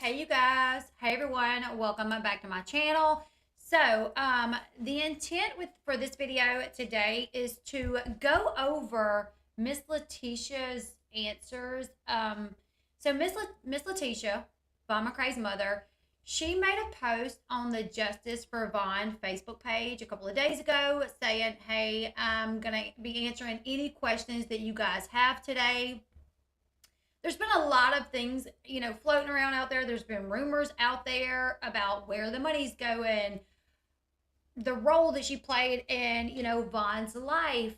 Hey you guys, hey everyone, welcome back to my channel. So the intent for this video today is to go over Miss Latisha's answers. So Miss Latisha, Vaughn McCrays' mother, she made a post on the Justice for Vaughn Facebook page a couple of days ago saying, hey, I'm gonna be answering any questions that you guys have today. There's been a lot of things, floating around out there. There's been rumors out there about where the money's going, the role that she played in, Vaughn's life.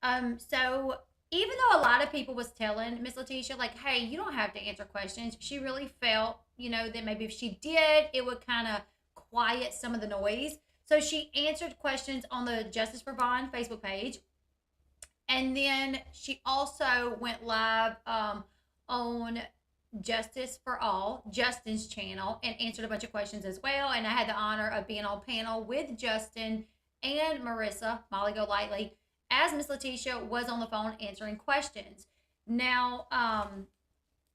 So even though a lot of people was telling Miss Latisha, like, hey, you don't have to answer questions, she really felt, that maybe if she did, it would kind of quiet some of the noise. So she answered questions on the Justice for Vaughn Facebook page. And then she also went live on Justice for All, Justin's channel, and answered a bunch of questions as well. And I had the honor of being on panel with Justin and Marissa, Molly Go Lightly, as Miss Latisha was on the phone answering questions. Now,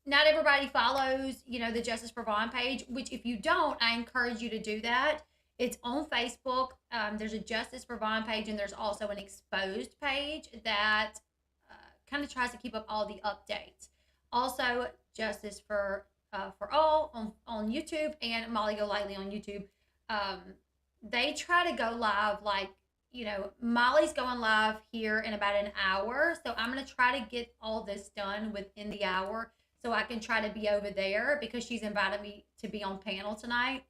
not everybody follows, the Justice for Vaughn page, which if you don't, I encourage you to do that. It's on Facebook. There's a Justice for Vaughn page, and there's also an exposed page that kind of tries to keep up all the updates. Also, Justice for All on YouTube and Molly Go Lightly on YouTube. They try to go live like, Molly's going live here in about an hour. So I'm going to try to get all this done within the hour so I can try to be over there because she's invited me to be on panel tonight.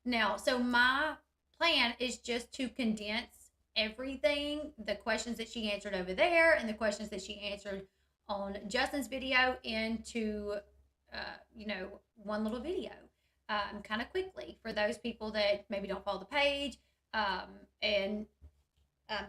Now, so my plan is just to condense everything, the questions that she answered over there and the questions that she answered on Justin's video into, one little video kind of quickly for those people that maybe don't follow the page and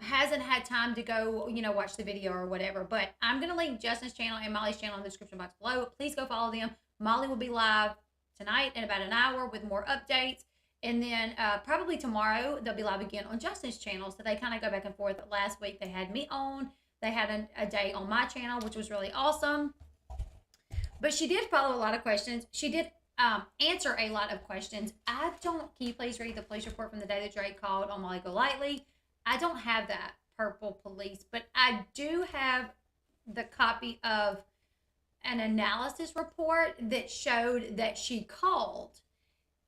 hasn't had time to go, watch the video or whatever. But I'm going to link Justin's channel and Molly's channel in the description box below. Please go follow them. Molly will be live tonight in about an hour with more updates. And then probably tomorrow, they'll be live again on Justin's channel. So they kind of go back and forth. Last week, they had me on. They had a day on my channel, which was really awesome. But she did follow a lot of questions. She did answer a lot of questions. Can you please read the police report from the day that Drake called on Molly Go Lightly? I don't have that purple police, but I do have the copy of an analysis report that showed that she called.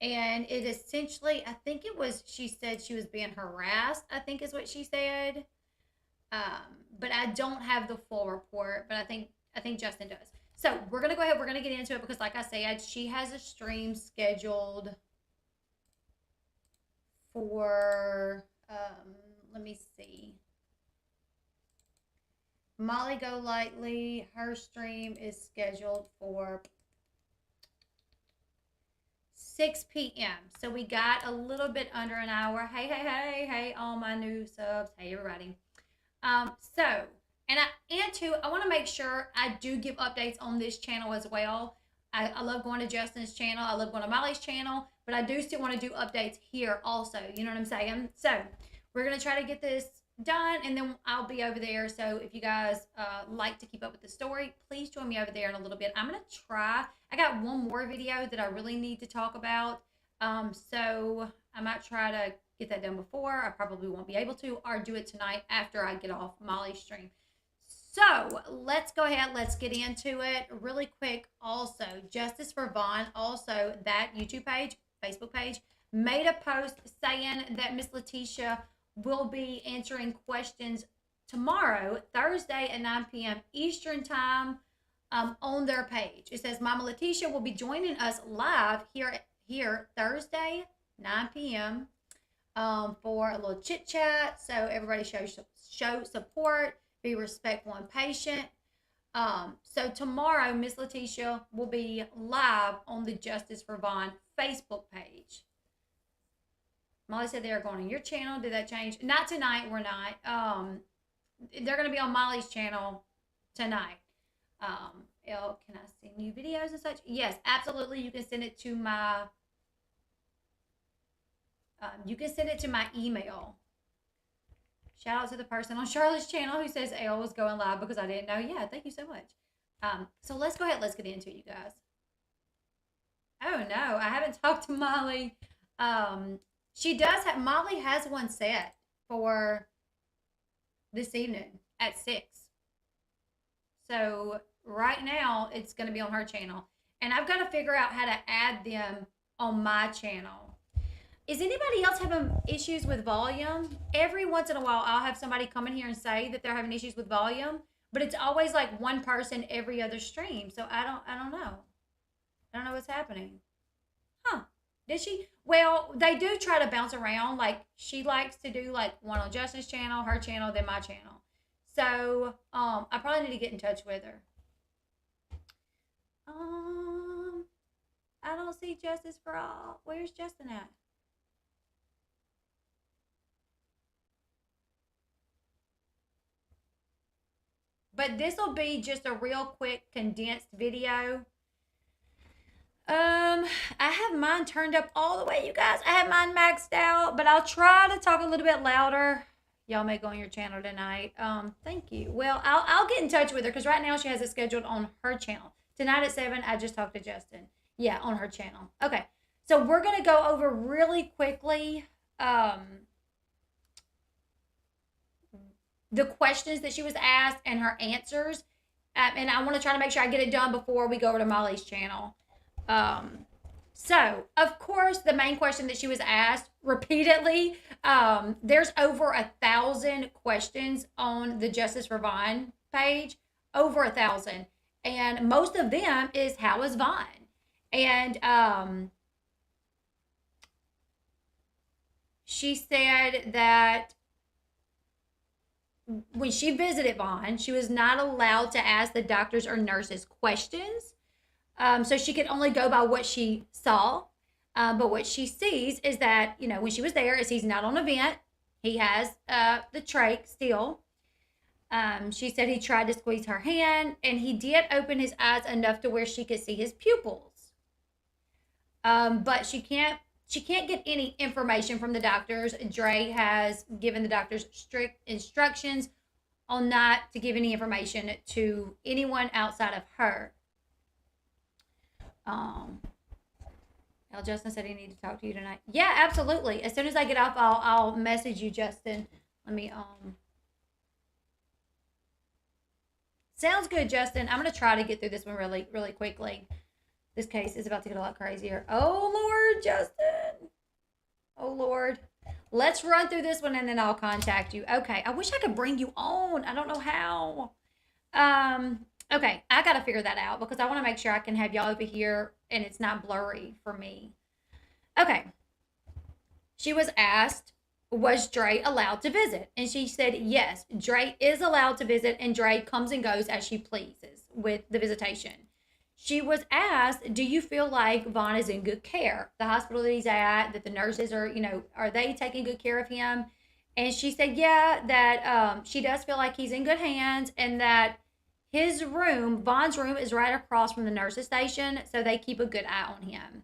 And it essentially, I think it was, she said she was being harassed, I think is what she said. But I don't have the full report, but I think Justin does. So we're going to go ahead. We're going to get into it because like I said, she has a stream scheduled for, let me see. Molly Go Lightly, her stream is scheduled for 6 p.m. So we got a little bit under an hour. Hey, all my new subs. Hey, everybody. I want to make sure I do give updates on this channel as well. I love going to Justin's channel. I love going to Molly's channel, but I do still want to do updates here also. You know what I'm saying? So we're going to try to get this done, and then I'll be over there. So if you guys like to keep up with the story, please join me over there in a little bit. I'm going to try. I got one more video that I really need to talk about. So I might try to get that done before. I probably won't be able to, or do it tonight after I get off Molly's stream. So let's go ahead. Let's get into it really quick. Also, Justice for Vaughn, also that YouTube page, Facebook page, made a post saying that Miss Latisha will be answering questions tomorrow, Thursday at 9 p.m. Eastern time on their page. It says Mama Latisha will be joining us live here Thursday, 9 p.m. For a little chit chat. So everybody show support, be respectful and patient. So tomorrow, Miss Latisha will be live on the Justice for Vaughn Facebook page. Molly said they are going on your channel. Did that change? Not tonight. We're not. They're going to be on Molly's channel tonight. Elle, can I send you videos and such? Yes, absolutely. You can send it to my. You can send it to my email. Shout out to the person on Charlotte's channel who says Elle was going live because I didn't know. Yeah, thank you so much. So let's go ahead. Let's get into it, you guys. no, I haven't talked to Molly. She does have, Molly has one set for this evening at 6. So right now it's going to be on her channel. And I've got to figure out how to add them on my channel. Is anybody else having issues with volume? Every once in a while, I'll have somebody come in here and say that they're having issues with volume, but it's always like one person every other stream. So I don't know. I don't know what's happening. Huh. Did she? Well, they do try to bounce around. Like, she likes to do like one on Justin's channel, her channel, then my channel. So, I probably need to get in touch with her. I don't see Justice4All. Where's Justin at? But this will be just a real quick condensed video. I have mine turned up all the way, you guys. I have mine maxed out, but I'll try to talk a little bit louder. Y'all may go on your channel tonight. Thank you. Well, I'll get in touch with her because right now she has it scheduled on her channel. Tonight at 7, I just talked to Justin. Yeah, on her channel. Okay, so we're going to go over really quickly the questions that she was asked and her answers. And I want to try to make sure I get it done before we go over to Molly's channel. So, of course, the main question that she was asked repeatedly, there's over 1,000 questions on the Justice for Vaughn page. Over 1,000. And most of them is, how is Vaughn? And she said that when she visited Vaughn, she was not allowed to ask the doctors or nurses questions. So she could only go by what she saw. But what she sees is that, you know, when she was there, is he's not on a vent. He has the trach still. She said he tried to squeeze her hand, and he did open his eyes enough to where she could see his pupils. But she can't get any information from the doctors. Dre has given the doctors strict instructions on not to give any information to anyone outside of her. Justin said he needed to talk to you tonight. Yeah, absolutely. As soon as I get off, I'll message you, Justin. Let me sounds good, Justin. I'm gonna try to get through this one really quickly. This case is about to get a lot crazier. Oh Lord, Justin. Oh Lord. Let's run through this one and then I'll contact you. Okay. I wish I could bring you on. I don't know how. Okay, I got to figure that out because I want to make sure I can have y'all over here and it's not blurry for me. Okay. She was asked, was Dre allowed to visit? And she said, yes, Dre is allowed to visit and Dre comes and goes as she pleases with the visitation. She was asked, do you feel like Vaughn is in good care? The hospital that he's at, that the nurses are, you know, are they taking good care of him? And she said, yeah, that she does feel like he's in good hands and that his room, Vaughn's room, is right across from the nurse's station, so they keep a good eye on him.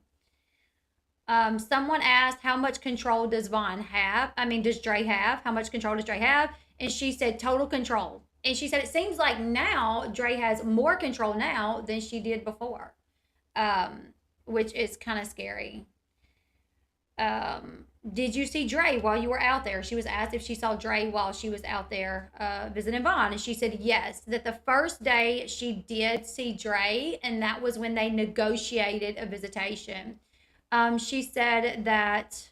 Someone asked, how much control does Vaughn have? I mean, does Dre have? How much control does Dre have? And she said, total control. And she said, it seems like now Dre has more control now than she did before, which is kind of scary. Did you see Dre while you were out there? She was asked if she saw Dre while she was out there visiting Vaughn. And she said yes, that the first day she did see Dre, and that was when they negotiated a visitation. She said that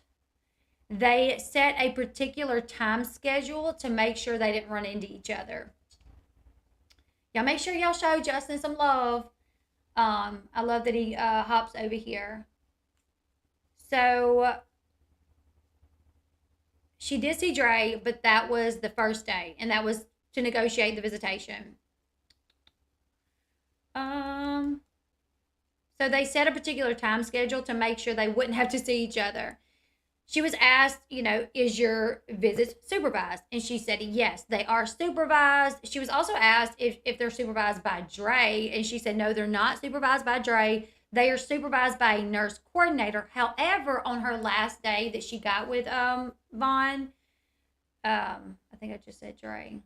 they set a particular time schedule to make sure they didn't run into each other. Y'all make sure y'all show Justin some love. I love that he hops over here. So she did see Dre, but that was the first day, and that was to negotiate the visitation. So they set a particular time schedule to make sure they wouldn't have to see each other. She was asked, you know, is your visits supervised? And she said, yes, they are supervised. She was also asked if they're supervised by Dre, and she said, no, they're not supervised by Dre. They are supervised by a nurse coordinator. However, on her last day that she got with Vaughn, I think I just said Dre.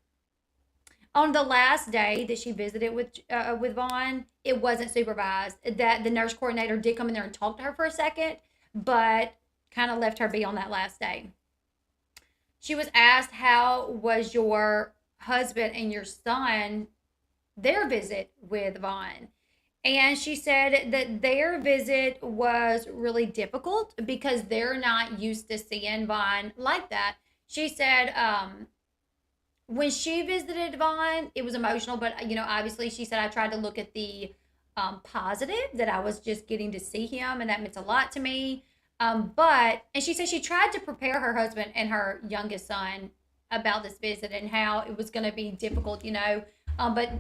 On the last day that she visited with Vaughn, it wasn't supervised. That the nurse coordinator did come in there and talk to her for a second, but kind of left her be on that last day. She was asked, how was your husband and your son, their visit with Vaughn? And she said that their visit was really difficult because they're not used to seeing Vaughn like that. She said when she visited Vaughn, it was emotional, but obviously she said I tried to look at the positive, that I was just getting to see him, and that meant a lot to me. And she said she tried to prepare her husband and her youngest son about this visit and how it was going to be difficult, but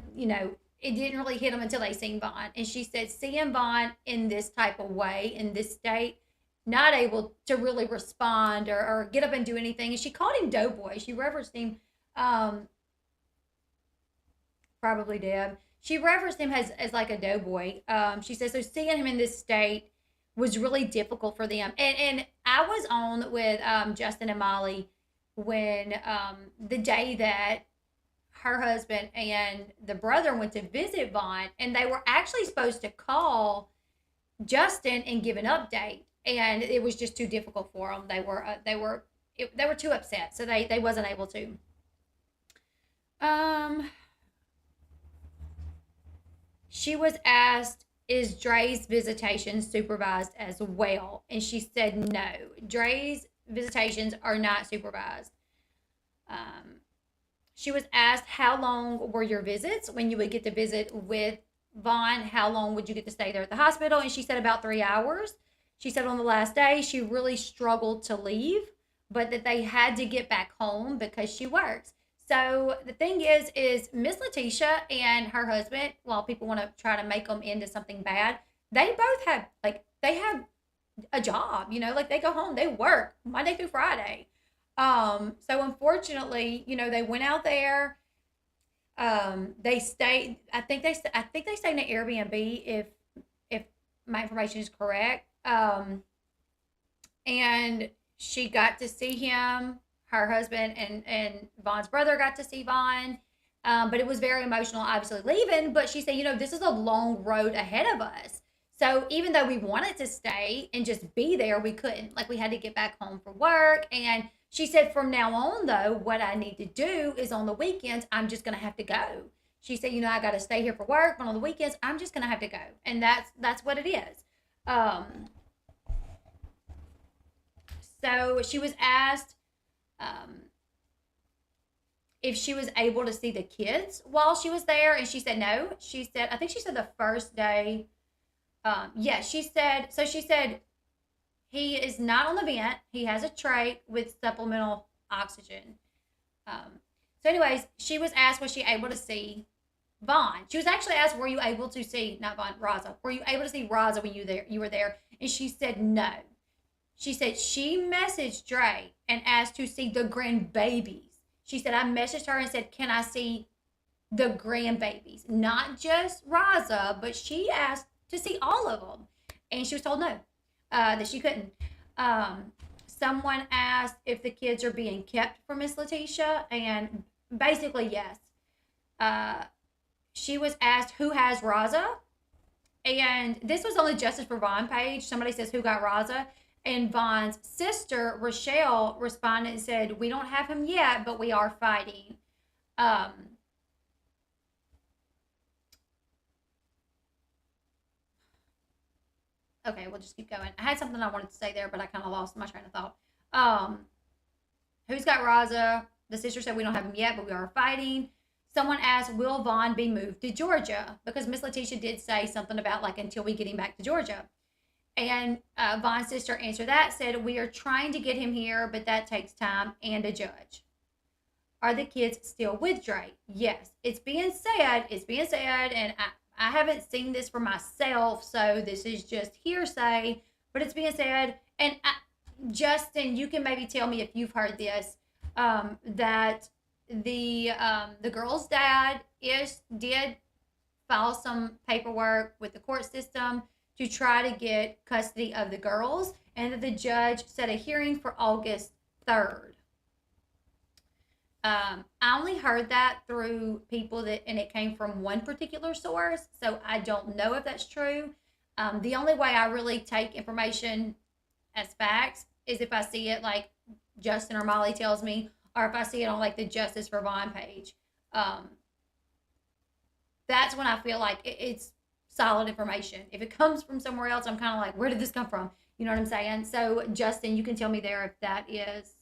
it didn't really hit them until they seen Vaughn. And she said seeing Vaughn in this type of way, in this state, not able to really respond or get up and do anything. And she called him Doughboy. She referenced him, probably Deb. She referenced him as like a doughboy. She says, so seeing him in this state was really difficult for them. And I was on with Justin and Molly when the day that her husband and the brother went to visit Vaughn, and they were actually supposed to call Justin and give an update, and it was just too difficult for them. They were too upset, so they wasn't able to. She was asked, is Dre's visitation supervised as well? And she said no. Dre's visitations are not supervised. She was asked, how long were your visits when you would get to visit with Vaughn? How long would you get to stay there at the hospital? And she said about 3 hours. She said on the last day she really struggled to leave, but that they had to get back home because she works. So the thing is Miss Latisha and her husband, while people want to try to make them into something bad, they both have, they have a job, like they go home, they work Monday through Friday. So unfortunately, they went out there. They stayed. I think they stayed in an Airbnb, if my information is correct. And she got to see him. Her husband and Vaughn's brother got to see Vaughn. But it was very emotional, obviously leaving. But she said, this is a long road ahead of us. So even though we wanted to stay and just be there, we couldn't. Like, we had to get back home for work. And she said, from now on, though, what I need to do is on the weekends, I'm just going to have to go. She said, I got to stay here for work, but on the weekends, I'm just going to have to go. And that's what it is. So she was asked if she was able to see the kids while she was there. And she said no. She said, I think she said the first day. She said, he is not on the vent. He has a trach with supplemental oxygen. So anyways, she was asked, was she able to see Vaughn? She was actually asked, were you able to see, not Vaughn, Razza. Were you able to see Razza when you were there? And she said no. She said she messaged Dre and asked to see the grandbabies. She said, I messaged her and said, can I see the grandbabies? Not just Razza, but she asked to see all of them. And she was told no, that she couldn't. Someone asked if the kids are being kept for Miss Latisha, and basically yes. She was asked who has Razza, and this was on the Justice for Vaughn page. Somebody says, who got Razza? And Vaughn's sister, Rochelle, responded and said, we don't have him yet, but we are fighting. Okay, we'll just keep going. I had something I wanted to say there, but I kind of lost my train of thought. Who's got Razza? The sister said, we don't have him yet, but we are fighting. Someone asked, will Vaughn be moved to Georgia? Because Miss Latisha did say something about, until we get him back to Georgia. And Vaughn's sister answered that, said, we are trying to get him here, but that takes time and a judge. Are the kids still with Dre? Yes. It's being said, and I haven't seen this for myself, so this is just hearsay, but it's being said. And Justin, you can maybe tell me if you've heard this, that the girl's dad did file some paperwork with the court system to try to get custody of the girls, and that the judge set a hearing for August 3rd. I only heard that through people and it came from one particular source, so I don't know if that's true. The only way I really take information as facts is if I see it like Justin or Molly tells me, or if I see it on like the Justice for Vaughn page. Um, that's when I feel like it's solid information. If it comes from somewhere else, I'm kind of like, where did this come from? You know what I'm saying? So, Justin, you can tell me there if that is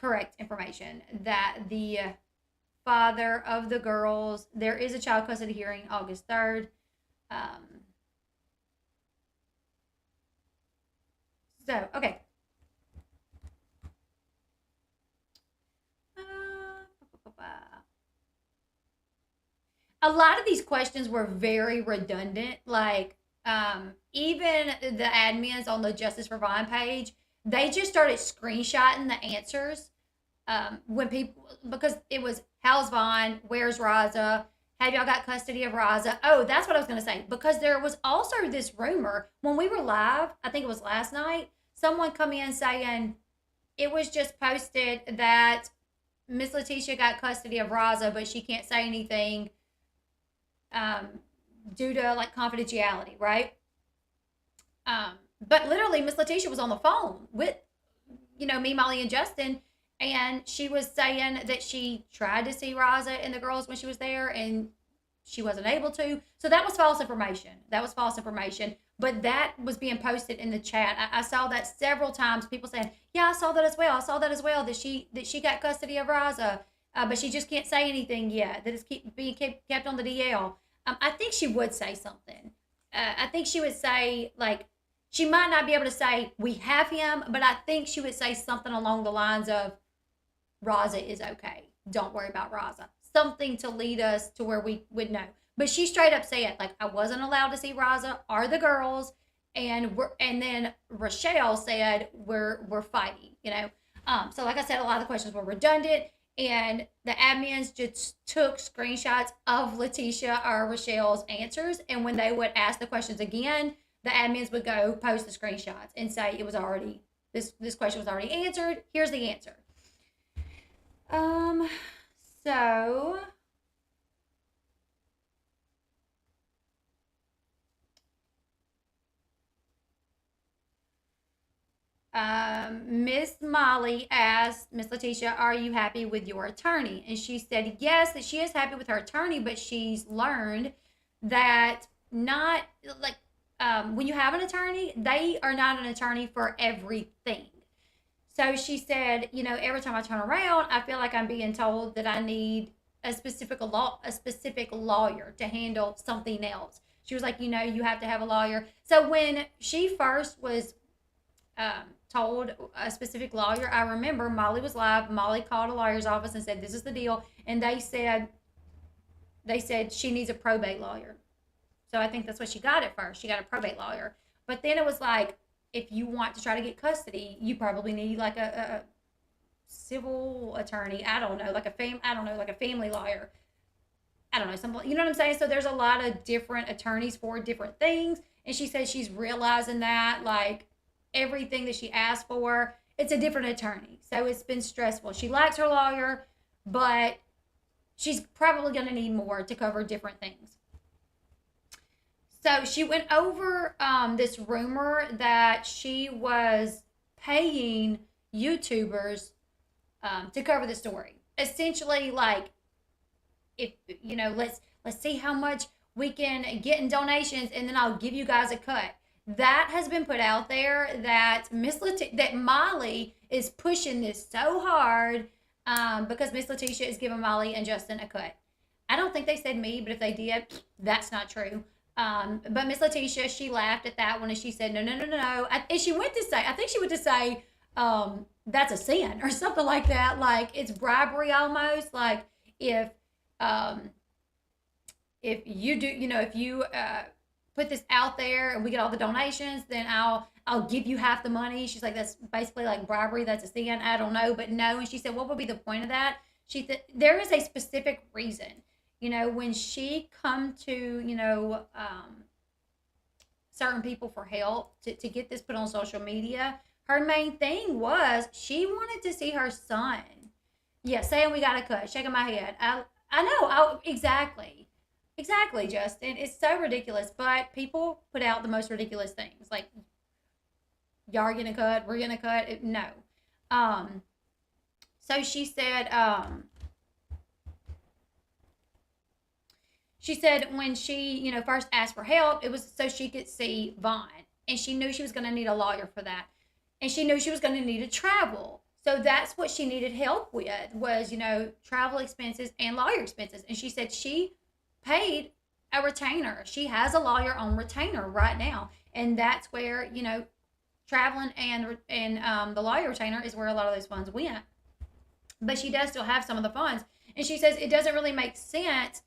correct information. That the father of the girls, there is a child custody hearing August 3rd. Okay. A lot of these questions were very redundant. Like, even the admins on the Justice for Vaughn page, they just started screenshotting the answers when people, because it was, how's Vaughn? Where's Razza? Have y'all got custody of Razza? Oh, that's what I was going to say. Because there was also this rumor when we were live, I think it was last night, someone come in saying it was just posted that Miss Latisha got custody of Razza, but she can't say anything um, due to like confidentiality, right? But literally, Miss Latisha was on the phone with, me, Molly, and Justin, and she was saying that she tried to see Razza and the girls when she was there, and she wasn't able to. So that was false information. But that was being posted in the chat. I saw that several times. People saying, "Yeah, I saw that as well. That she got custody of Razza, but she just can't say anything yet. That it's being kept on the DL." I think she would say something. I think she would say, like, she might not be able to say we have him, but I think she would say something along the lines of Razza is okay. Don't worry about Razza. Something to lead us to where we would know. But she straight up said, like, I wasn't allowed to see Razza or the girls, and then Rochelle said we're fighting. So like I said, a lot of the questions were redundant, and the admins just took screenshots of Latisha or Rochelle's answers, and when they would ask the questions again, the admins would go post the screenshots and say it was already this question was already answered. Here's the answer. So Miss Molly asked Miss Latisha, "Are you happy with your attorney?" And she said yes, that she is happy with her attorney, but she's learned that not like when you have an attorney, they are not an attorney for everything. So she said, every time I turn around, I feel like I'm being told that I need a specific lawyer to handle something else. She was like, you have to have a lawyer. So when she first was told a specific lawyer, I remember Molly was live. Molly called a lawyer's office and said, "This is the deal," and they said she needs a probate lawyer. So I think that's what she got at first. She got a probate lawyer, but then it was like, if you want to try to get custody, you probably need like a civil attorney. I don't know, like a family lawyer. I don't know, something. You know what I'm saying? So there's a lot of different attorneys for different things, and she says she's realizing that, like, everything that she asked for, it's a different attorney. So it's been stressful. She likes her lawyer, but she's probably going to need more to cover different things. So she went over this rumor that she was paying YouTubers to cover the story. Essentially, like, if let's see how much we can get in donations, and then I'll give you guys a cut. That has been put out there that that Molly is pushing this so hard because Miss Latisha is giving Molly and Justin a cut. I don't think they said me, but if they did, that's not true. But Miss Latisha, she laughed at that one, and she said, no. And she went to say, I think she went to say, that's a sin or something like that. Like, it's bribery almost. Like, if you do, if you put this out there and we get all the donations, then I'll give you half the money. She's like, that's basically like bribery. That's a sin. I don't know, but no. And she said, what would be the point of that? She said, there is a specific reason. When she come to, certain people for help to get this put on social media, her main thing was she wanted to see her son. Yeah, saying we got a cut, shaking my head. I know. Exactly, Justin. It's so ridiculous, but people put out the most ridiculous things. Like, y'all are gonna cut, we're gonna cut. No. Um, so she said when she, first asked for help, it was so she could see Vaughn. And she knew she was gonna need a lawyer for that. And she knew she was gonna need to travel. So that's what she needed help with was, travel expenses and lawyer expenses. And she said she paid a retainer. She has a lawyer on retainer right now. And that's where, traveling and the lawyer retainer is where a lot of those funds went. But she does still have some of the funds. And she says it doesn't really make sense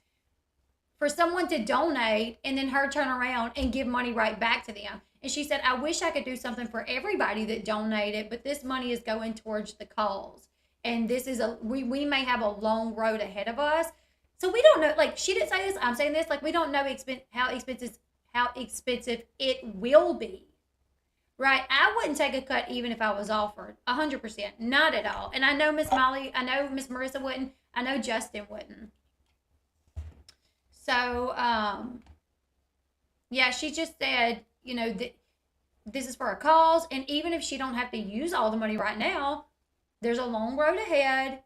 for someone to donate and then her turn around and give money right back to them. And she said, I wish I could do something for everybody that donated, but this money is going towards the cause. And this is we may have a long road ahead of us. So we don't know, like she didn't say this, I'm saying this, like we don't know how expensive it will be. Right? I wouldn't take a cut even if I was offered 100%. Not at all. And I know Miss Molly, I know Miss Marissa wouldn't, I know Justin wouldn't. So, yeah, she just said, this is for a cause. And even if she don't have to use all the money right now, there's a long road ahead.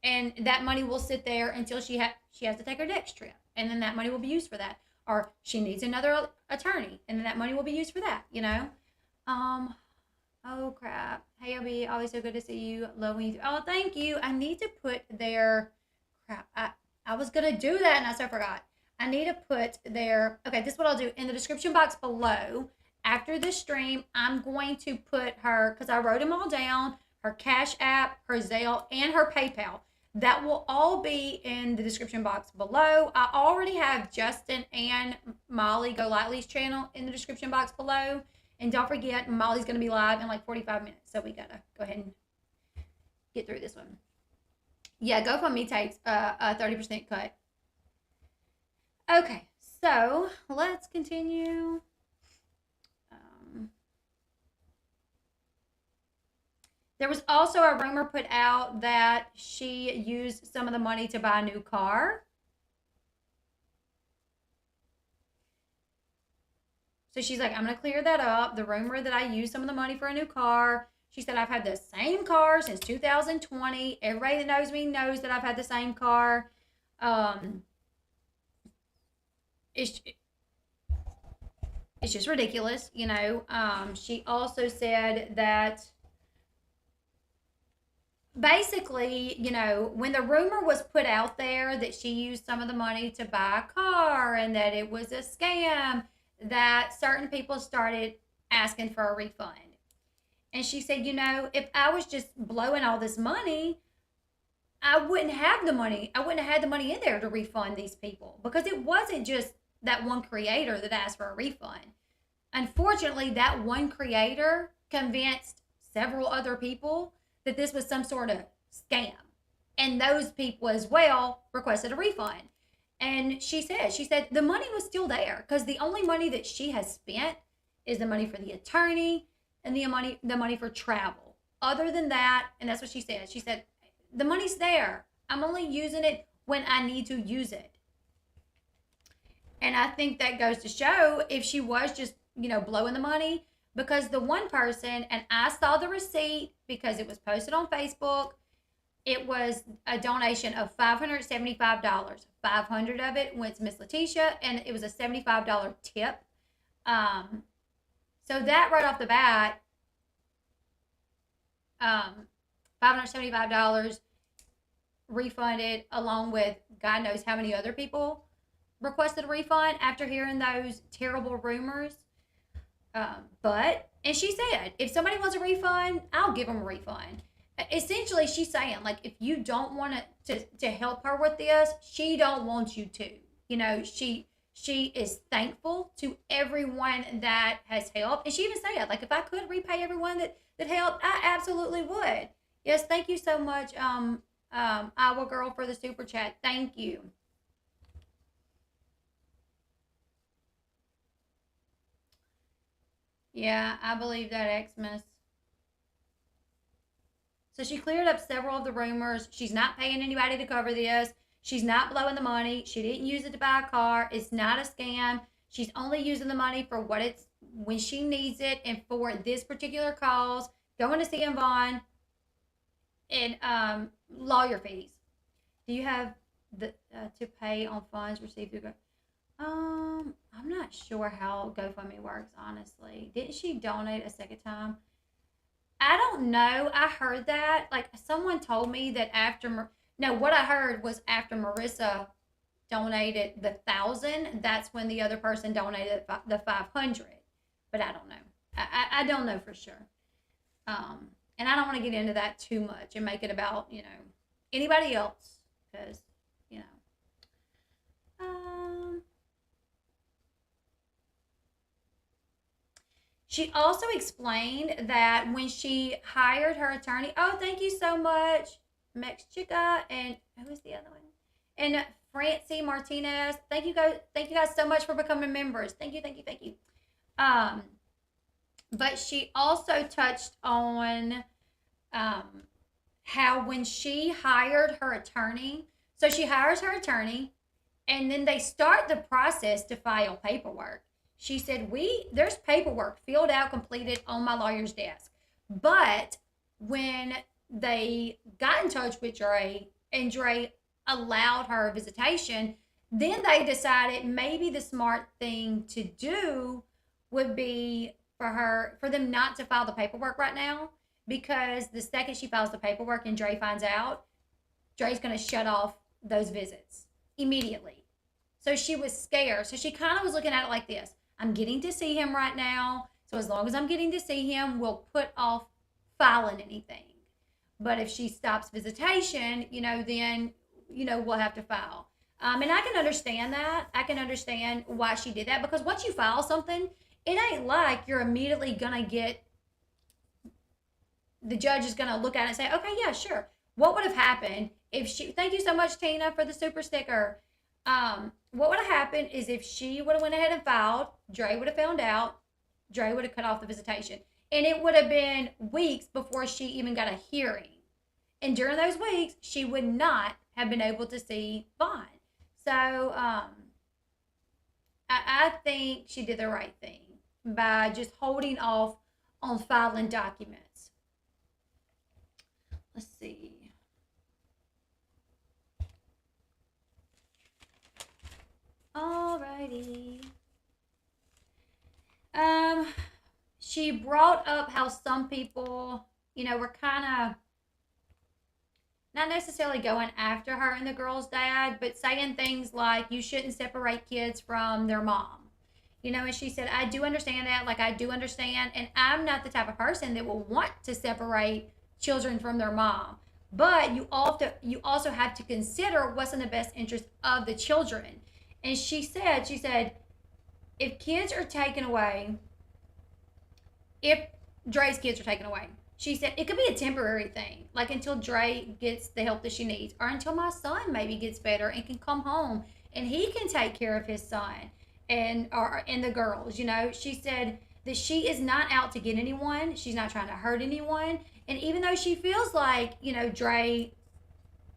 And that money will sit there until she has to take her next trip. And then that money will be used for that. Or she needs another attorney. And then that money will be used for that, Oh, crap. Hey, Elle Bee, always so good to see you. Love when you... Oh, thank you. I need to put their... Crap. I was going to do that and I so forgot. I need to put their... Okay, this is what I'll do. In the description box below, after this stream, I'm going to put her... Because I wrote them all down. Her Cash App, her Zelle, and her PayPal. That will all be in the description box below. I already have Justin and Molly Go Lightly's channel in the description box below. And don't forget, Molly's going to be live in like 45 minutes. So we got to go ahead and get through this one. Yeah, GoFundMe takes a 30% cut. Okay, so let's continue. There was also a rumor put out that she used some of the money to buy a new car. So she's like, I'm going to clear that up. The rumor that I used some of the money for a new car. She said, I've had the same car since 2020. Everybody that knows me knows that I've had the same car. It's just ridiculous, She also said that basically, when the rumor was put out there that she used some of the money to buy a car and that it was a scam, that certain people started asking for a refund. And she said, if I was just blowing all this money, I wouldn't have the money. I wouldn't have had the money in there to refund these people because it wasn't just that one creator that asked for a refund. Unfortunately, that one creator convinced several other people that this was some sort of scam. And those people as well requested a refund. And she said the money was still there because the only money that she has spent is the money for the attorney and the money for travel. Other than that, and that's what she said, the money's there. I'm only using it when I need to use it. And I think that goes to show if she was just, blowing the money, because the one person, and I saw the receipt because it was posted on Facebook, it was a donation of $575. 500 of it went to Miss Latisha, and it was a $75 tip. So that right off the bat, $575 refunded, along with God knows how many other people requested a refund after hearing those terrible rumors. And she said, if somebody wants a refund, I'll give them a refund. Essentially, she's saying, like, if you don't want to help her with this, she don't want you to. She is thankful to everyone that has helped. And she even said, like, if I could repay everyone that helped, I absolutely would. Yes, thank you so much, Iowa Girl, for the super chat. Thank you. Yeah, I believe that, Xmas. So she cleared up several of the rumors. She's not paying anybody to cover this. She's not blowing the money. She didn't use it to buy a car. It's not a scam. She's only using the money for what it's when she needs it and for this particular cause. Going to see Vaughn and lawyer fees. Do you have the to pay on funds received through? I'm not sure how GoFundMe works, honestly. Didn't she donate a second time? I don't know. I heard that. Like, someone told me that after, no, what I heard was after Marissa donated the 1,000, that's when the other person donated the 500. But I don't know. I don't know for sure. And I don't want to get into that too much and make it about, anybody else. Because, she also explained that when she hired her attorney, oh, thank you so much, Mex Chica, and who is the other one? And Francie Martinez. Thank you guys so much for becoming members. Thank you. But she also touched on how when she hired her attorney, so she hires her attorney, and then they start the process to file paperwork. She said, there's paperwork filled out, completed on my lawyer's desk. But when they got in touch with Dre and Dre allowed her visitation, then they decided maybe the smart thing to do would be for them not to file the paperwork right now, because the second she files the paperwork and Dre finds out, Dre's going to shut off those visits immediately. So she was scared. So she kind of was looking at it like this. I'm getting to see him right now. So as long as I'm getting to see him, we'll put off filing anything. But if she stops visitation, then, we'll have to file. And I can understand that. I can understand why she did that. Because once you file something, it ain't like you're immediately going to get, the judge is going to look at it and say, okay, yeah, sure. What would have happened if thank you so much, Tina, for the super sticker. What would have happened is if she would have went ahead and filed, Dre would have found out, Dre would have cut off the visitation. And it would have been weeks before she even got a hearing. And during those weeks, she would not have been able to see Vaughn. So I think she did the right thing by just holding off on filing documents. Let's see. Alrighty. She brought up how some people, were kind of not necessarily going after her and the girl's dad, but saying things like, you shouldn't separate kids from their mom. And she said, I do understand that. Like, I do understand. And I'm not the type of person that will want to separate children from their mom. But you also have to consider what's in the best interest of the children. And she said, if kids are taken away, if Dre's kids are taken away, she said it could be a temporary thing, like until Dre gets the help that she needs, or until my son maybe gets better and can come home and he can take care of his son and the girls. She said that she is not out to get anyone. She's not trying to hurt anyone. And even though she feels like, Dre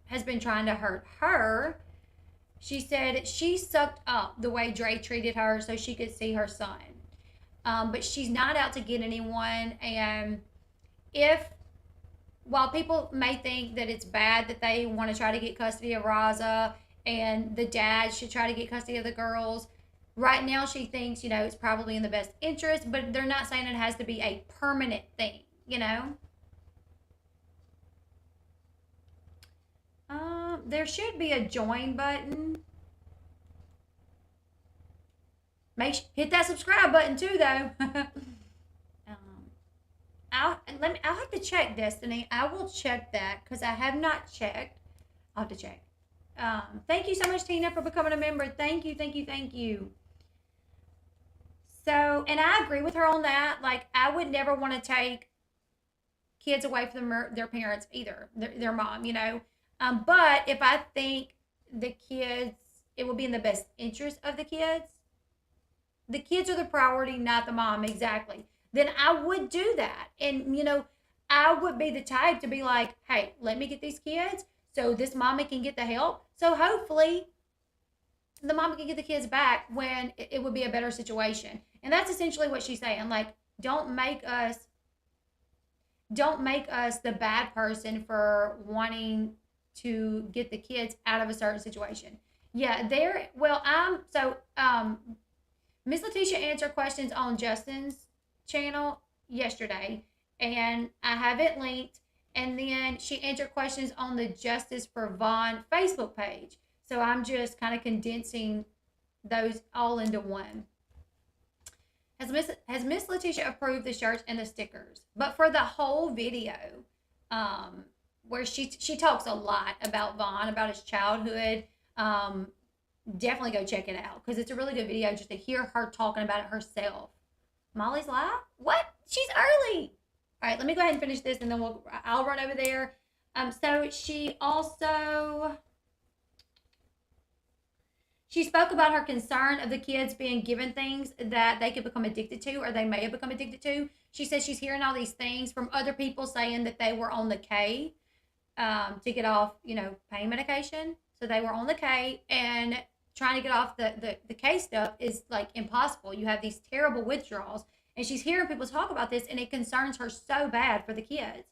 has been trying to hurt her, she said she sucked up the way Dre treated her so she could see her son. But she's not out to get anyone. And while people may think that it's bad that they want to try to get custody of Razza and the dad should try to get custody of the girls, right now she thinks, it's probably in the best interest, but they're not saying it has to be a permanent thing, There should be a join button. Hit that subscribe button too, though. I'll have to check, Destiny. I will check that because I have not checked. I'll have to check. Thank you so much, Tina, for becoming a member. Thank you. So, and I agree with her on that. Like, I would never want to take kids away from their parents either, their mom, But if I think it will be in the best interest of the kids are the priority, not the mom, exactly, then I would do that. And, I would be the type to be like, hey, let me get these kids so this mommy can get the help. So hopefully the mama can get the kids back when it would be a better situation. And that's essentially what she's saying. Like, don't make us the bad person for wanting to get the kids out of a certain situation. Yeah, there. Well, Miss Latisha answered questions on Justin's channel yesterday, and I have it linked. And then she answered questions on the Justice for Vaughn Facebook page. So I'm just kind of condensing those all into one. Has Miss Latisha approved the shirts and the stickers? But for the whole video, where she talks a lot about Vaughn, about his childhood, definitely go check it out because it's a really good video just to hear her talking about it herself. Molly's live? What? She's early. All right, let me go ahead and finish this, and then I'll run over there. So she spoke about her concern of the kids being given things that they could become addicted to, or they may have become addicted to. She says she's hearing all these things from other people saying that they were on the K to get off, pain medication. So they were on the K, and trying to get off the K stuff is like impossible. You have these terrible withdrawals, and she's hearing people talk about this, and it concerns her so bad for the kids.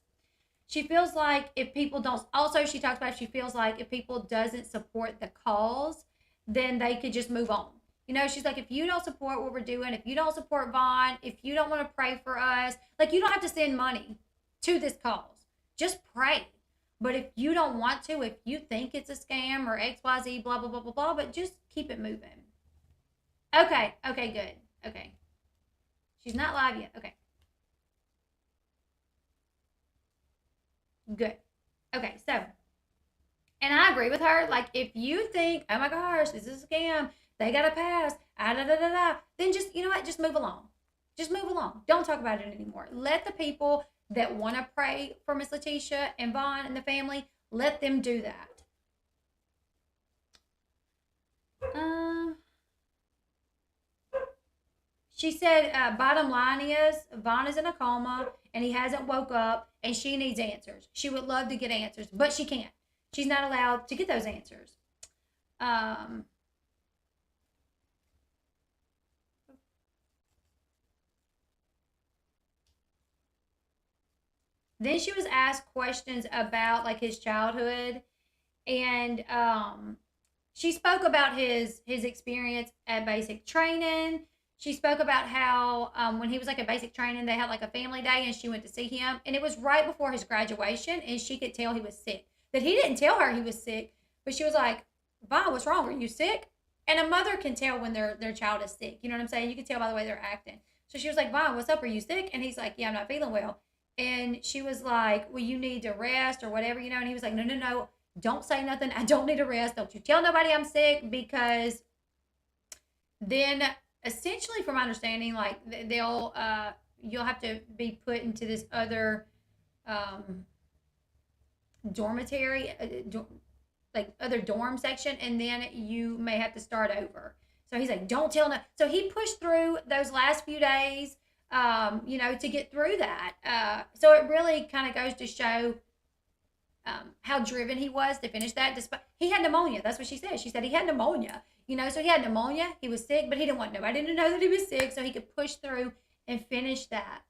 She feels like if people don't, also she talks about she feels like if people doesn't support the cause, then they could just move on. She's like, if you don't support what we're doing, if you don't support Vaughn, if you don't want to pray for us, like, you don't have to send money to this cause. Just pray. But if you don't want to, if you think it's a scam or XYZ, blah, blah, blah, blah, blah, but just keep it moving. Okay, good. Okay. She's not live yet. Okay. Good. Okay, so, and I agree with her. Like, if you think, oh my gosh, this is a scam, they got to pass, then just, you know what, just move along. Just move along. Don't talk about it anymore. Let the people that want to pray for Miss Latisha and Vaughn and the family, let them do that. She said, bottom line is, Vaughn is in a coma, and he hasn't woke up, and she needs answers. She would love to get answers, but she can't. She's not allowed to get those answers. Then she was asked questions about, like, his childhood, and she spoke about his experience at basic training. She spoke about how when he was like at basic training, they had like a family day, and she went to see him, and it was right before his graduation, and she could tell he was sick. That he didn't tell her he was sick, but she was like, Vaughn, what's wrong? Are you sick? And a mother can tell when their child is sick. You know what I'm saying? You can tell by the way they're acting. So she was like, Vaughn, what's up? Are you sick? And he's like, yeah, I'm not feeling well. And she was like, well, you need to rest or whatever, and he was like, no, don't say nothing. I don't need to rest. Don't you tell nobody I'm sick, because then essentially, from my understanding, like, you'll have to be put into this other dormitory, like other dorm section, and then you may have to start over. So he's like, don't tell no. So he pushed through those last few days, to get through that. So it really kind of goes to show how driven he was to finish that. Despite he had pneumonia. That's what she said. She said he had pneumonia. So he had pneumonia. He was sick, but he didn't want nobody to know that he was sick, so he could push through and finish that.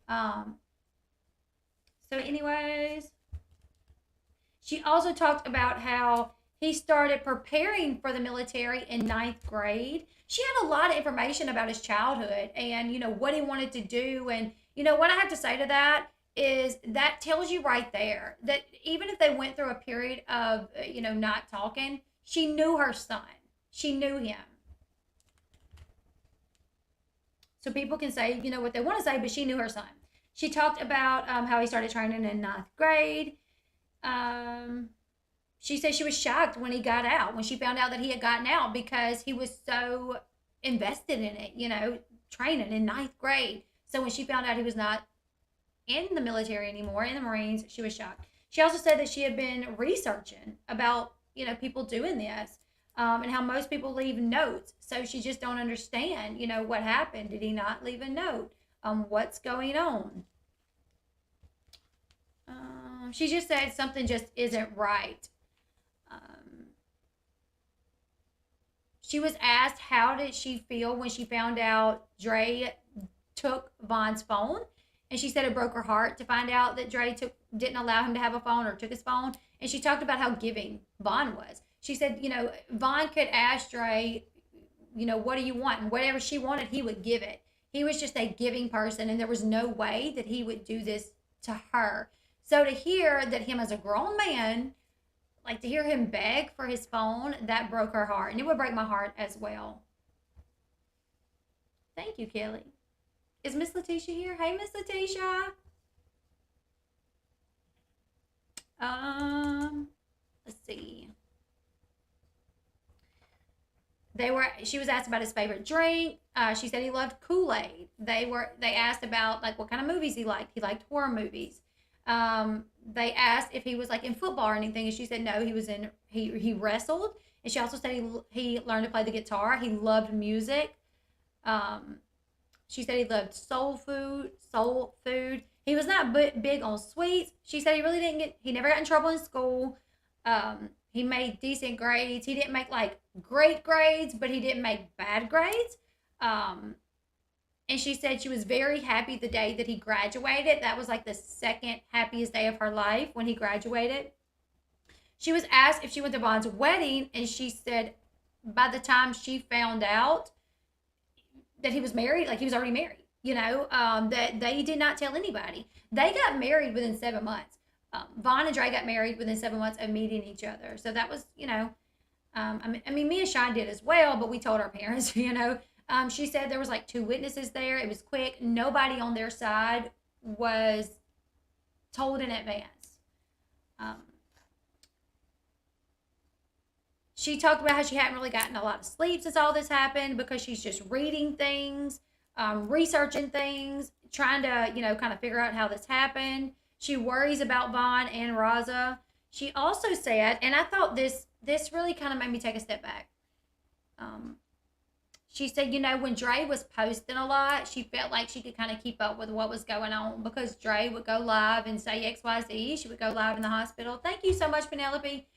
So anyways, she also talked about how he started preparing for the military in 9th grade. She had a lot of information about his childhood and, what he wanted to do. And, what I have to say to that is that tells you right there that even if they went through a period of, not talking, she knew her son. She knew him. So people can say, what they want to say, but she knew her son. She talked about how he started training in 9th grade. She said she was shocked when he got out, when she found out that he had gotten out, because he was so invested in it, training in 9th grade. So when she found out he was not in the military anymore, in the Marines, she was shocked. She also said that she had been researching about, people doing this, and how most people leave notes. So she just don't understand, what happened. Did he not leave a note? What's going on? She just said something just isn't right. She was asked how did she feel when she found out Dre took Vaughn's phone, and she said it broke her heart to find out that Dre didn't allow him to have a phone or took his phone. And she talked about how giving Vaughn was. She said, Vaughn could ask Dre, what do you want? And whatever she wanted, he would give it. He was just a giving person, and there was no way that he would do this to her. So to hear that him as a grown man, like to hear him beg for his phone, that broke her heart. And it would break my heart as well. Thank you, Kelly. Is Miss Latisha here? Hey, Miss Latisha. Let's see. She was asked about his favorite drink. She said he loved Kool-Aid. They asked about like what kind of movies he liked. He liked horror movies. They asked if he was like in football or anything, and she said no, he wrestled. And she also said he learned to play the guitar. He loved music. She said he loved soul food. He was not big on sweets. She said he never got in trouble in school. He made decent grades. He didn't make like great grades, but he didn't make bad grades. And she said she was very happy the day that he graduated. That was like the second happiest day of her life when he graduated. She was asked if she went to Vaughn's wedding, and she said by the time she found out that he was married, like he was already married, that they did not tell anybody. They got married within 7 months. Vaughn and Dre got married within 7 months of meeting each other. So that was, I mean, me and Sean did as well, but we told our parents, She said there was like 2 witnesses there. It was quick. Nobody on their side was told in advance. She talked about how she hadn't really gotten a lot of sleep since all this happened because she's just reading things, researching things, trying to, kind of figure out how this happened. She worries about Vaughn and Razza. She also said, and I thought this really kind of made me take a step back. She said, when Dre was posting a lot, she felt like she could kind of keep up with what was going on because Dre would go live and say XYZ. She would go live in the hospital. Thank you so much, Penelope.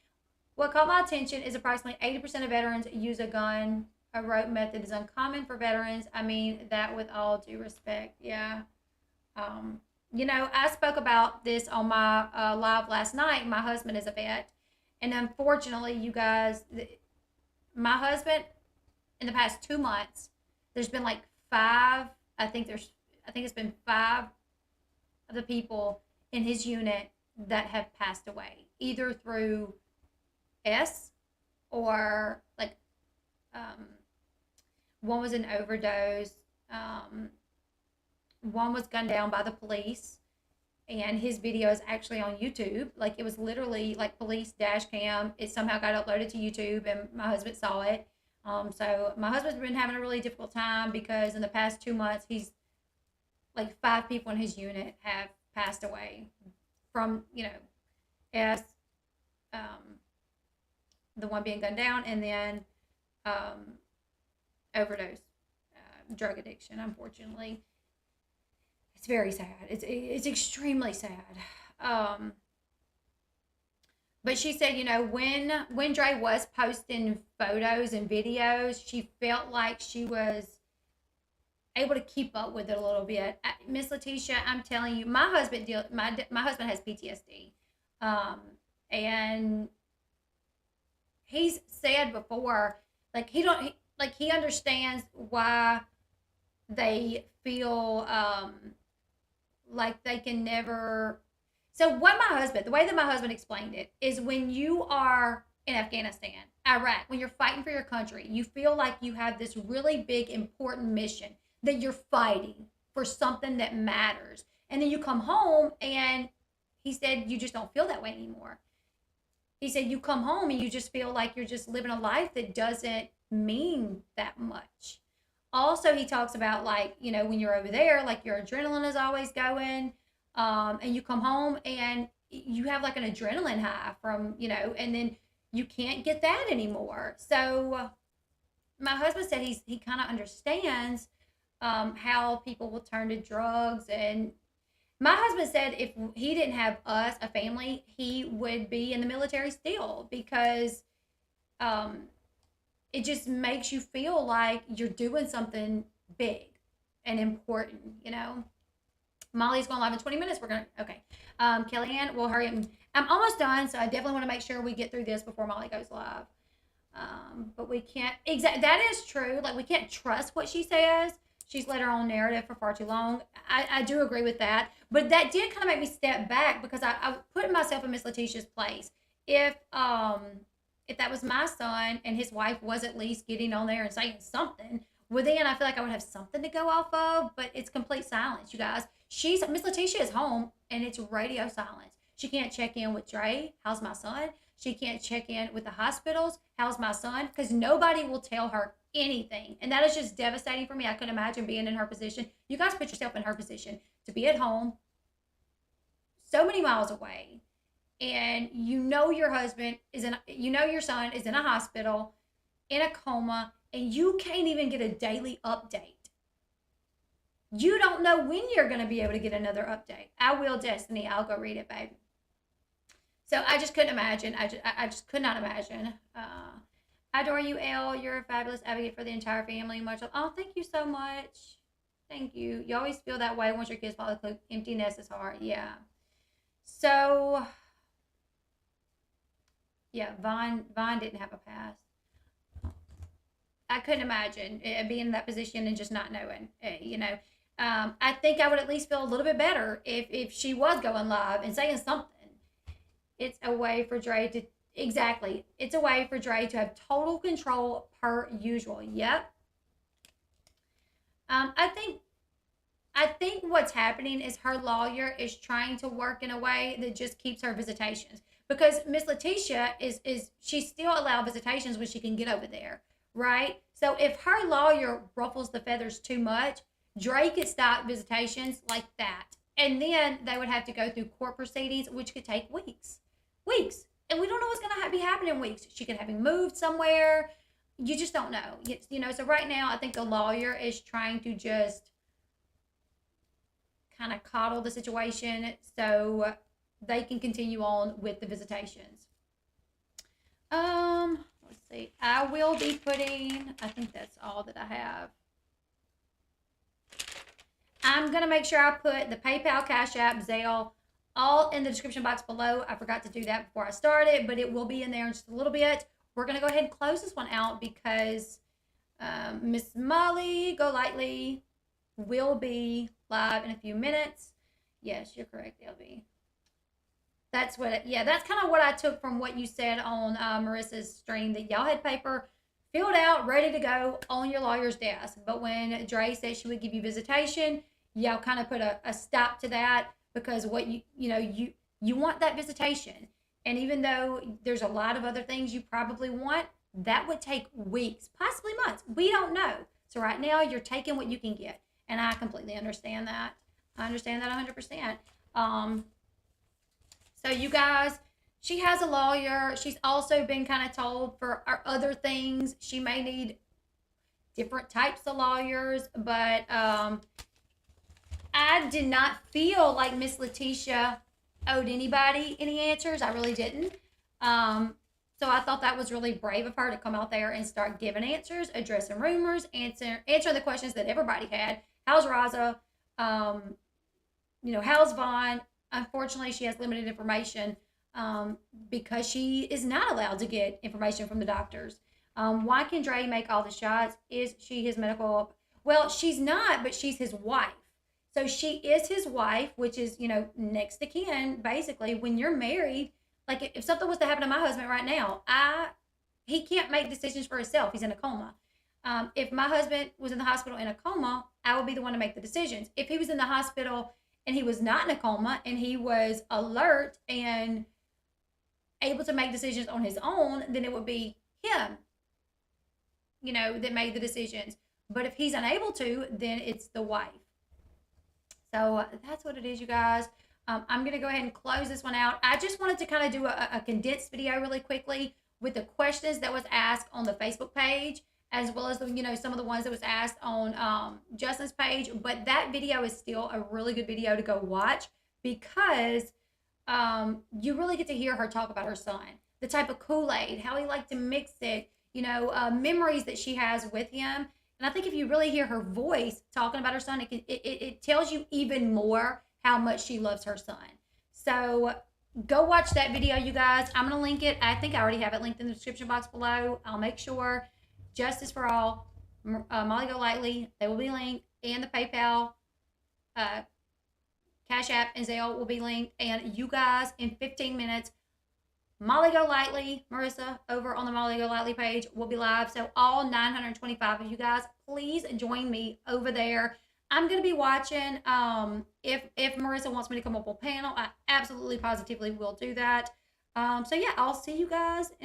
What caught my attention is approximately 80% of veterans use a gun. A rope method is uncommon for veterans. I mean, that with all due respect. Yeah. I spoke about this on my live last night. My husband is a vet. And unfortunately, you guys, my husband, in the past 2 months, there's been like 5, I think it's been 5 of the people in his unit that have passed away, either through S or like, one was an overdose. One was gunned down by the police, and his video is actually on YouTube. Like, it was literally like police dash cam. It somehow got uploaded to YouTube, and my husband saw it. So my husband's been having a really difficult time because in the past 2 months, he's like 5 people in his unit have passed away from, S, the one being gunned down, and then overdose, drug addiction, unfortunately. It's very sad. It's extremely sad. But she said, when Dre was posting photos and videos, she felt like she was able to keep up with it a little bit. Miss Latisha, I'm telling you, my husband has PTSD, and he's said before, like he understands why they feel like they can never. So the way that my husband explained it is when you are in Afghanistan, Iraq, when you're fighting for your country, you feel like you have this really big, important mission that you're fighting for something that matters. And then you come home, and he said you just don't feel that way anymore. He said you come home and you just feel like you're just living a life that doesn't mean that much. Also, he talks about like, when you're over there, like your adrenaline is always going. And you come home and you have like an adrenaline high from, and then you can't get that anymore. So my husband said he kind of understands how people will turn to drugs. And My husband said if he didn't have us, a family, he would be in the military still because um, it just makes you feel like you're doing something big and important, you know? Molly's going live in 20 minutes. We're going to, okay. Kellyanne, we'll hurry up. I'm almost done, so I definitely want to make sure we get through this before Molly goes live. But we can't, that is true. Like, we can't trust what she says. She's let her own narrative for far too long. I do agree with that. But that did kind of make me step back because I put myself in Miss Latisha's place. If that was my son and his wife was at least getting on there and saying something, well, then I feel like I would have something to go off of, but it's complete silence, you guys. Miss Latisha is home and it's radio silence. She can't check in with Dre. How's my son? She can't check in with the hospitals. How's my son? Because nobody will tell her anything. And that is just devastating for me. I couldn't imagine being in her position. You guys put yourself in her position to be at home so many miles away. And you know your husband your son is in a hospital, in a coma, and you can't even get a daily update. You don't know when you're going to be able to get another update. I will, Destiny. I'll go read it, babe. So I just couldn't imagine. I just could not imagine. I adore you, Elle. You're a fabulous advocate for the entire family. Much love. Oh, thank you so much. Thank you. You always feel that way once your kids fall asleep. Emptiness is hard. Yeah. So, yeah, Vaughn didn't have a past. I couldn't imagine being in that position and just not knowing, you know. I think I would at least feel a little bit better if she was going live and saying something. It's a way for Dre to, exactly. It's a way for Dre to have total control per usual. Yep. I think what's happening is her lawyer is trying to work in a way that just keeps her visitations. Because Miss Latisha she's still allowed visitations when she can get over there, right? So if her lawyer ruffles the feathers too much, Dre could stop visitations like that. And then they would have to go through court proceedings, which could take weeks. And we don't know what's going to be happening in weeks. She could have him moved somewhere. You just don't know. You know, so right now, I think the lawyer is trying to just kind of coddle the situation so they can continue on with the visitations. Let's see. I will be putting, I think that's all that I have. I'm going to make sure I put the PayPal, Cash App, Zelle, all in the description box below. I forgot to do that before I started, but it will be in there in just a little bit. We're going to go ahead and close this one out because Miss Molly Golightly will be live in a few minutes. Yes, you're correct, Elle Bee. That's that's kind of what I took from what you said on Marissa's stream, that y'all had paper filled out, ready to go on your lawyer's desk. But when Dre said she would give you visitation, y'all kind of put a stop to that because what you want that visitation. And even though there's a lot of other things you probably want, that would take weeks, possibly months. We don't know. So right now you're taking what you can get. And I completely understand that. I understand that 100%. So you guys, she has a lawyer. She's also been kind of told for other things she may need different types of lawyers. But I did not feel like Miss Latisha owed anybody any answers. I really didn't. So I thought that was really brave of her to come out there and start giving answers, addressing rumors, answering the questions that everybody had. How's Razza? How's Vaughn? Unfortunately, she has limited information because she is not allowed to get information from the doctors. Why can Dre make all the shots? Is she his medical? Well, she's not, but she's his wife. So she is his wife, which is, next to kin, basically. When you're married, like if something was to happen to my husband right now, he can't make decisions for himself. He's in a coma. If my husband was in the hospital in a coma, I would be the one to make the decisions. If he was in the hospital and he was not in a coma and he was alert and able to make decisions on his own, then it would be him, that made the decisions. But if he's unable to, then it's the wife. So that's what it is, you guys. I'm going to go ahead and close this one out. I just wanted to kind of do a condensed video really quickly with the questions that was asked on the Facebook page. as well as the, some of the ones that was asked on Justin's page. But that video is still a really good video to go watch, because you really get to hear her talk about her son, the type of Kool-Aid, how he liked to mix it, memories that she has with him. And I think if you really hear her voice talking about her son, it tells you even more how much she loves her son. So go watch that video, you guys. I'm going to link it. I think I already have it linked in the description box below. I'll make sure. Justice for All, Molly Golightly, they will be linked, and the PayPal, Cash App, and Zelle will be linked. And you guys, in 15 minutes, Molly Golightly, Marissa, over on the Molly Golightly page, will be live. So all 925 of you guys, please join me over there. I'm going to be watching. If Marissa wants me to come up on panel, I absolutely positively will do that. So yeah, I'll see you guys in a